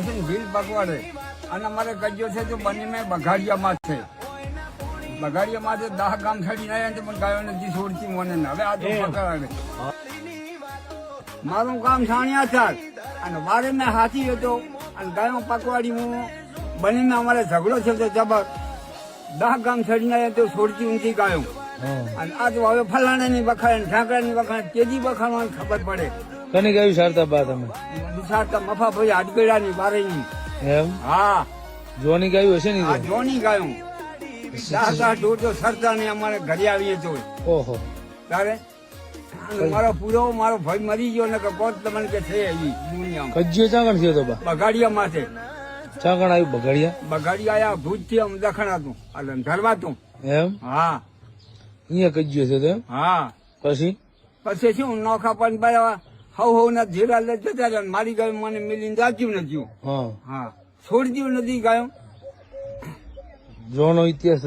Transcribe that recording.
ભીલ પકવાડે અને અમારે કજ્યો છે તો બંને મેં બગાડિયામાં જ છે. બગાડિયામાં 10 ગામ છડી આવ્યા પણ ગાયો નથી છોડતી મને. હવે આ તો પકડાવે. મારું કામ છાણિયા ચાલ અને વારે મેં હાથી હતો અને ગાયો પકવાડી હું બંને અમારે ઝઘડો છે તો જબર 10 ગામ છડીને આવ્યા તો છોડતી ઊંચી ગાયો. અને આ તો હવે ફલાણા ની વખાણ ઢાંકડા ની વખાણ તેજી વખાણવાની ખબર પડે. કની ગાયું સારતા બા તમે? સારતા મફાભાઈ હાડગેડા ની બારે ની. એમ? હા, જોની ગાયું હશે ને? આ જોની ગાયું 10 દોઢ તો સરતા ને અમારે ઘરે આવીએ તો. ઓહો. તારે મારો પૂરો મારો ભાઈ મરી ગયો ને કે કોત તમને કે છે અહીં દુનિયામાં. કજ્યો ચાંગણ થયો તો બા? બગાડિયા માથે. ચાંગણ આવ્યું બગાડિયા? બગાડિયા આયા ભૂજ થી આમ દખણાતું એટલે ધરવાતું. એમ? હા, અહીંયા કજ્યો થયો તો? હા. પછી શું નોખા પણ બરાબર હવ ના ધીરા લે જતા રહ્યા. મારી ગાય મને મિલીને જાચ્યું નથી. હા, છોડ્યું નથી ગાયો. જોનો ઇતિહાસ